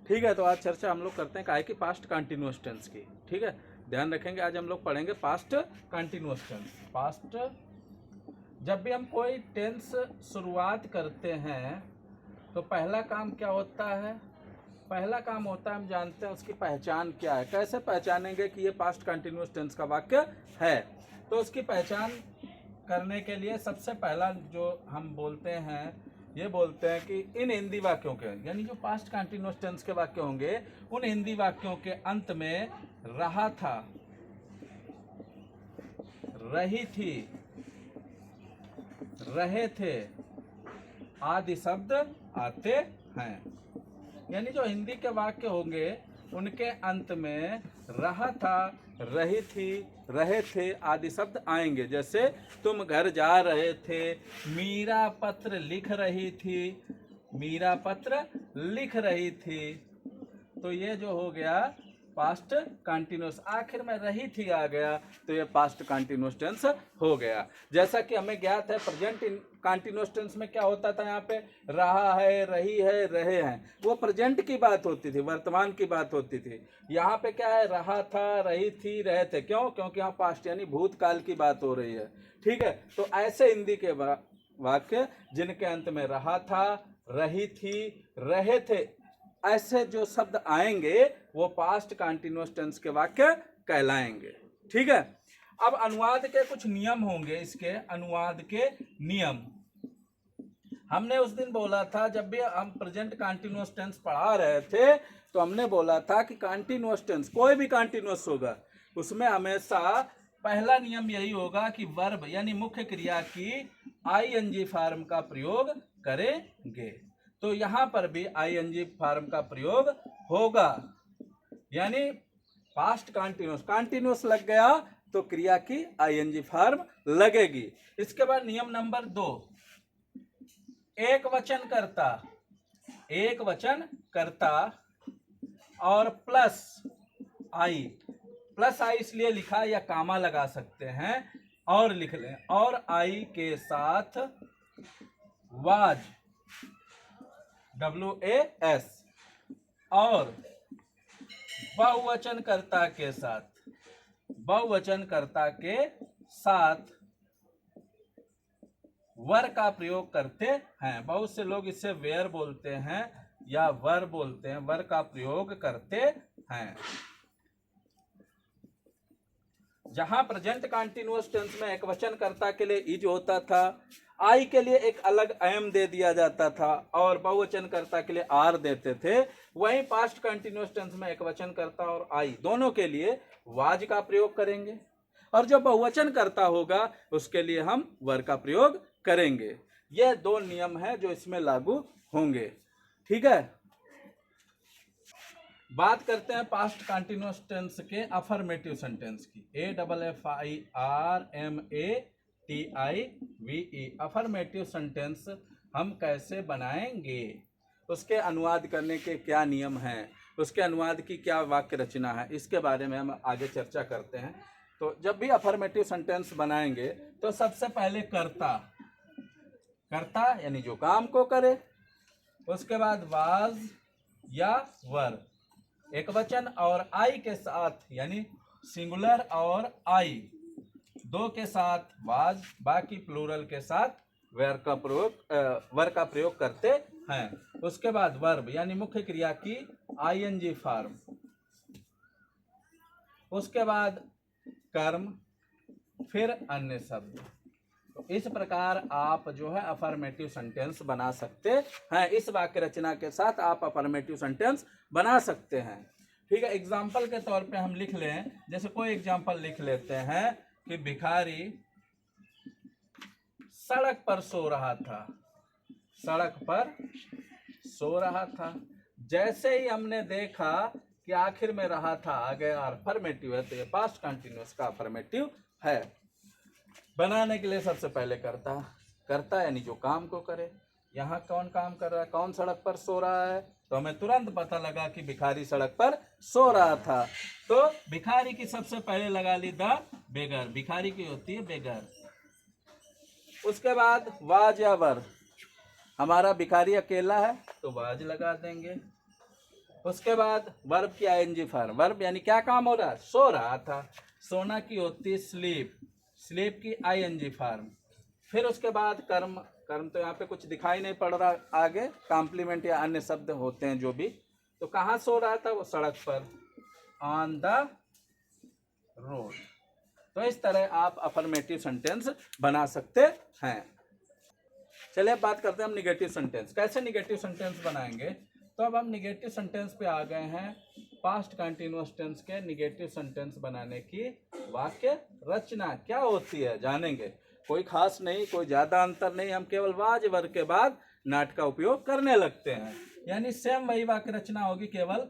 ठीक है, तो आज चर्चा हम लोग करते हैं काय की पास्ट कंटिन्यूअस टेंस की। ठीक है, ध्यान रखेंगे आज हम लोग पढ़ेंगे पास्ट कंटिन्यूअस टेंस। पास्ट, जब भी हम कोई टेंस शुरुआत करते हैं तो पहला काम क्या होता है? पहला काम होता है, हम जानते हैं उसकी पहचान क्या है। कैसे पहचानेंगे कि ये पास्ट कंटिन्यूअस टेंस का वाक्य है? तो उसकी पहचान करने के लिए सबसे पहला जो हम बोलते हैं, ये बोलते हैं कि इन हिंदी वाक्यों के, यानी जो पास्ट कंटिन्यूअस टेंस के वाक्य होंगे, उन हिंदी वाक्यों के अंत में रहा था, रही थी, रहे थे आदि शब्द आते हैं। यानी जो हिंदी के वाक्य होंगे उनके अंत में रहा था, रही थी, रहे थे आदि शब्द आएंगे। जैसे तुम घर जा रहे थे, मीरा पत्र लिख रही थी, मीरा पत्र लिख रही थी। तो ये जो हो गया पास्ट कंटिन्यूअस, आखिर में रही थी आ गया तो ये पास्ट कंटिन्यूअस टेंस हो गया। जैसा कि हमें ज्ञात है प्रेजेंट कंटिन्यूअस टेंस में क्या होता था, यहाँ पे रहा है, रही है, रहे हैं, वो प्रेजेंट की बात होती थी, वर्तमान की बात होती थी। यहाँ पे क्या है, रहा था, रही थी, रहे थे। क्यों? क्योंकि यहाँ पास्ट यानी भूतकाल की बात हो रही है। ठीक है, तो ऐसे हिंदी के वाक्य जिनके अंत में रहा था, रही थी, रहे थे, ऐसे जो शब्द आएंगे वो पास्ट कंटिन्यूअस टेंस के वाक्य कहलाएंगे। ठीक है, अब अनुवाद के कुछ नियम होंगे। इसके अनुवाद के नियम हमने उस दिन बोला था, जब भी हम प्रेजेंट कंटिन्यूअस टेंस पढ़ा रहे थे तो हमने बोला था कि कंटिन्यूअस टेंस कोई भी कंटिन्यूअस होगा उसमें हमेशा पहला नियम यही होगा कि वर्ब यानी मुख्य क्रिया की आईएनजी फॉर्म का प्रयोग करेंगे। तो यहां पर भी आईएनजी फॉर्म का प्रयोग होगा, यानी पास्ट कंटिन्यूअस, कंटिन्यूअस लग गया तो क्रिया की आईएनजी फॉर्म लगेगी। इसके बाद नियम नंबर 2, एक वचन करता, एक वचन करता और प्लस आई, प्लस आई इसलिए लिखा या कामा लगा सकते हैं और लिख लें, और आई के साथ वाज, WAS, और बहुवचनकर्ता के साथ, बहुवचनकर्ता के साथ वर का प्रयोग करते हैं। बहुत से लोग इससे वेयर बोलते हैं या वर बोलते हैं, वर का प्रयोग करते हैं। जहां प्रेजेंट कंटिन्यूअस टेंस में एक वचनकर्ता के लिए इज होता था, आई के लिए एक अलग एम दे दिया जाता था और बहुवचनकर्ता के लिए आर देते थे, वहीं पास्ट कंटिन्यूअस टेंस में एक वचनकर्ता और आई दोनों के लिए वाज का प्रयोग करेंगे, और जो बहुवचनकर्ता होगा उसके लिए हम वर का प्रयोग करेंगे। यह दो नियम हैं जो इसमें लागू होंगे। ठीक है, बात करते हैं पास्ट कंटिन्यूअस टेंस के अफर्मेटिव सेंटेंस की। AFFIRMATIVE, अफर्मेटिव सेंटेंस हम कैसे बनाएंगे, उसके अनुवाद करने के क्या नियम हैं, उसके अनुवाद की क्या वाक्य रचना है, इसके बारे में हम आगे चर्चा करते हैं। तो जब भी अफर्मेटिव सेंटेंस बनाएंगे तो सबसे पहले कर्ता, कर्ता यानी जो काम को करे, उसके बाद वाज या वर, एक वचन और आई के साथ, यानी सिंगुलर और आई दो के साथ वाज, बाकी प्लूरल के साथ वेर का प्रयोग, वर का प्रयोग करते हैं। उसके बाद वर्ब यानी मुख्य क्रिया की आईएनजी फॉर्म, उसके बाद कर्म, फिर अन्य शब्द। तो इस प्रकार आप जो है अफर्मेटिव सेंटेंस बना सकते हैं। इस वाक्य रचना के साथ आप अफर्मेटिव सेंटेंस बना सकते हैं। ठीक है, एग्जाम्पल के तौर पे हम लिख लें, जैसे कोई एग्जाम्पल लिख लेते हैं कि भिखारी सड़क पर सो रहा था, सड़क पर सो रहा था। जैसे ही हमने देखा कि आखिर में रहा था आ गया अफर्मेटिव है, तो ये पास्ट कंटिन्यूअस का अफर्मेटिव है। बनाने के लिए सबसे पहले करता, करता यानी जो काम को करे। यहाँ कौन काम कर रहा है, कौन सड़क पर सो रहा है, तो हमें तुरंत पता लगा कि भिखारी सड़क पर सो रहा था। तो भिखारी की सबसे पहले लगा ली द बेगर, भिखारी की होती है बेगर। उसके बाद वाज या वर, हमारा भिखारी अकेला है तो वाज लगा देंगे। उसके बाद वर्ब की आईएनजी फॉर्म, वर्ब यानी क्या काम हो रहा है, सो रहा था, सोना की होती स्लीप, स्लीप की आईएनजी फॉर्म। फिर उसके बाद कर्म, कर्म तो यहाँ पे कुछ दिखाई नहीं पड़ रहा, आगे कॉम्प्लीमेंट या अन्य शब्द होते हैं जो भी। तो कहाँ सो रहा था, वो सड़क पर, ऑन द रोड। तो इस तरह आप अफर्मेटिव सेंटेंस बना सकते हैं। चलिए अब बात करते हैं हम निगेटिव सेंटेंस, कैसे निगेटिव सेंटेंस बनाएंगे। तो अब हम निगेटिव सेंटेंस पे आ गए हैं। पास्ट कंटिन्यूअस टेंस के निगेटिव सेंटेंस बनाने की वाक्य रचना क्या होती है जानेंगे। कोई खास नहीं, कोई ज्यादा अंतर नहीं, हम केवल वाज वर्ग के बाद नाट का उपयोग करने लगते हैं। यानी सेम वही वाक्य रचना होगी, केवल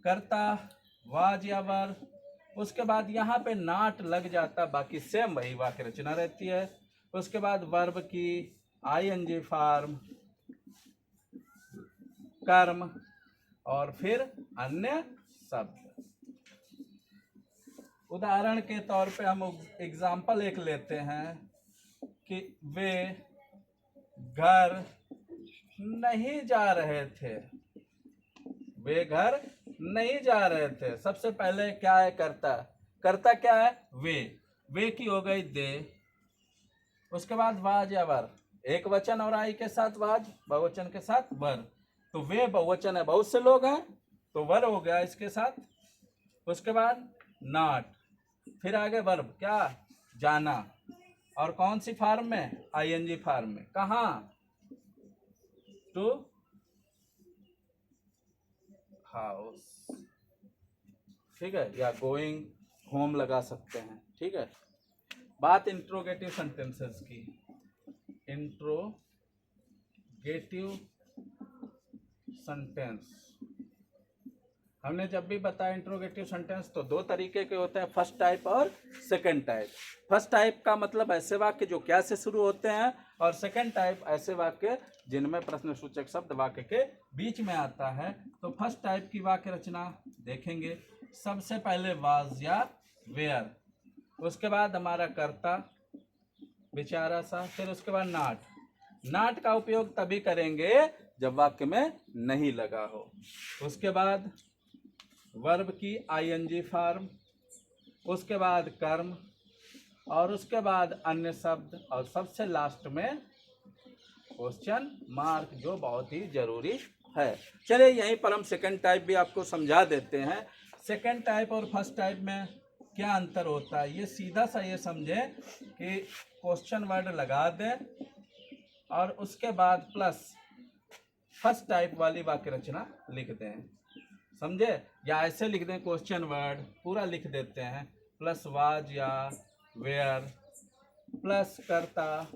कर्ता वाज या वर्ग, उसके बाद यहाँ पे नाट लग जाता, बाकी सेम वही वाक्य रचना रहती है। उसके बाद वर्ब की आईएनजी फॉर्म, कर्म, और फिर अन्य शब्द। उदाहरण के तौर पे हम एग्जाम्पल एक लेते हैं कि वे घर नहीं जा रहे थे, वे घर नहीं जा रहे थे। सबसे पहले क्या है, कर्ता, कर्ता क्या है, वे की हो गई दे। उसके बाद वाज या वर, एक वचन और आई के साथ वाज, बहुवचन के साथ वर। तो वे बहुवचन है, बहुत से लोग हैं, तो वर हो गया इसके साथ। उसके बाद नॉट, फिर आगे वर्ब क्या, जाना, और कौन सी फार्म में, आईएनजी फार्म में, कहाँ, टू हाउस, ठीक है, या गोइंग होम लगा सकते हैं, ठीक है। बात इंट्रोगेटिव सेंटेंसेस की, इंट्रोगेटिव सेंटेंस हमने जब भी बताया इंट्रोगेटिव सेंटेंस तो दो तरीके के होते हैं, फर्स्ट टाइप और सेकंड टाइप। फर्स्ट टाइप का मतलब ऐसे वाक्य जो क्या से शुरू होते हैं, और सेकंड टाइप ऐसे वाक्य जिनमें प्रश्नसूचक शब्द वाक्य के बीच में आता है। तो फर्स्ट टाइप की वाक्य रचना देखेंगे। सबसे पहले वाज या वेयर, उसके बाद हमारा कर्ता बेचारा सा, फिर उसके बाद नाट। नाट का उपयोग तभी करेंगे जब वाक्य में नहीं लगा हो। उसके बाद वर्ब की आईएनजी फॉर्म, उसके बाद कर्म, और उसके बाद अन्य शब्द, और सबसे लास्ट में क्वेश्चन मार्क, जो बहुत ही जरूरी है। चलिए यहीं पर हम सेकंड टाइप भी आपको समझा देते हैं। सेकंड टाइप और फर्स्ट टाइप में क्या अंतर होता है, ये सीधा सा ये समझें कि क्वेश्चन वर्ड लगा दें और उसके बाद प्लस फर्स्ट टाइप वाली वाक्य रचना लिख दें, समझे। या ऐसे लिख दें, क्वेश्चन वर्ड पूरा लिख देते हैं, प्लस वाज या वेयर, प्लस कर्ता,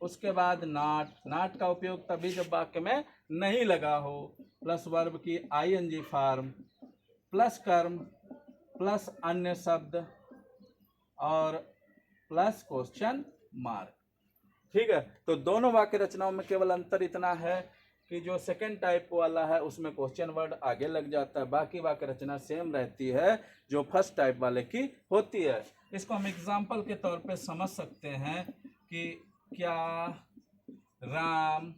उसके बाद नाट, नाट का उपयोग तभी जब वाक्य में नहीं लगा हो, प्लस वर्ब की आईएनजी फॉर्म, प्लस कर्म, प्लस अन्य शब्द, और प्लस क्वेश्चन मार्क, ठीक है। तो दोनों वाक्य रचनाओं में केवल अंतर इतना है कि जो सेकंड टाइप वाला है उसमें क्वेश्चन वर्ड आगे लग जाता है, बाकी वाक्य रचना सेम रहती है जो फर्स्ट टाइप वाले की होती है। इसको हम एग्जाम्पल के तौर पे समझ सकते हैं कि क्या राम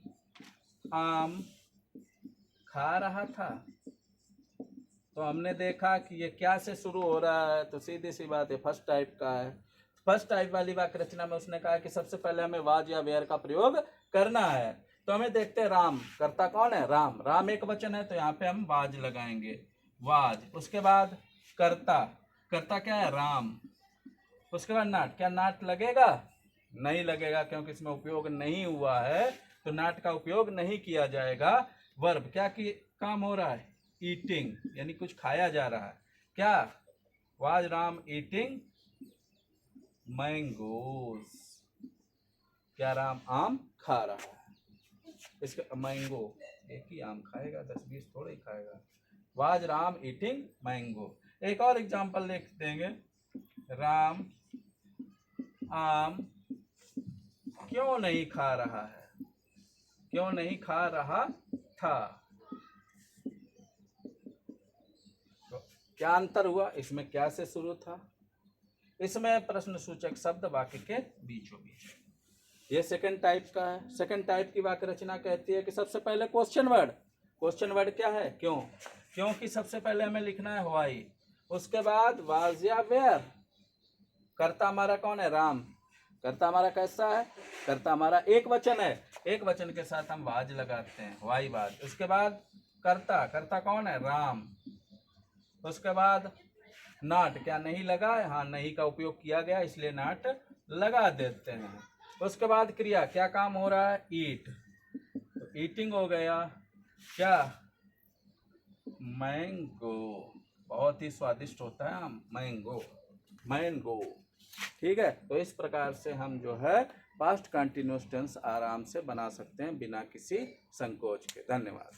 आम खा रहा था। तो हमने देखा कि ये क्या से शुरू हो रहा है, तो सीधी सी बात है फर्स्ट टाइप का है। फर्स्ट टाइप वाली वाक्य रचना में उसने कहा कि सबसे पहले हमें वाज या वेयर का प्रयोग करना है। तो हमें देखते हैं राम, कर्ता कौन है, राम, राम एक वचन है तो यहाँ पे हम वाज लगाएंगे, वाज। उसके बाद कर्ता, कर्ता क्या है, राम। उसके बाद नाट, क्या नाट लगेगा, नहीं लगेगा क्योंकि इसमें उपयोग नहीं हुआ है, तो नाट का उपयोग नहीं किया जाएगा। वर्ब, क्या की काम हो रहा है, ईटिंग, यानी कुछ खाया जा रहा है। क्या, वाज राम ईटिंग मैंगोज, क्या राम आम खा रहा है। इसका मैंगो, एक ही आम खाएगा, 10-20 थोड़ा ही खाएगा। Was Ram eating mango. एक और एग्जांपल लिख देंगे, राम आम क्यों नहीं खा रहा है, क्यों नहीं खा रहा था। तो क्या अंतर हुआ, इसमें क्या से शुरू था, इसमें प्रश्न सूचक शब्द वाक्य के बीचों बीच। ये सेकंड टाइप का है। सेकंड टाइप की वाक्य रचना कहती है कि सबसे पहले क्वेश्चन वर्ड, क्वेश्चन वर्ड क्या है? क्यों? क्योंकि सबसे पहले हमें लिखना है व्हाई, उसके बाद वाज या वेयर। कर्ता हमारा कौन है? राम। कर्ता हमारा कैसा है? कर्ता हमारा एक वचन है, एक वचन के साथ हम वाज लगाते हैं, वाई वाज। उसके बाद कर्ता, कर्ता कौन है? राम। उसके बाद नॉट, क्या नहीं लगा है? हाँ, नहीं का उपयोग किया गया इसलिए नॉट लगा देते हैं। उसके बाद क्रिया, क्या काम हो रहा है? ईट, तो ईटिंग हो गया। क्या? मैंगो, बहुत ही स्वादिष्ट होता है मैंगो, मैंगो। ठीक है, तो इस प्रकार से हम जो है पास्ट कंटिन्यूअस टेंस आराम से बना सकते हैं बिना किसी संकोच के। धन्यवाद।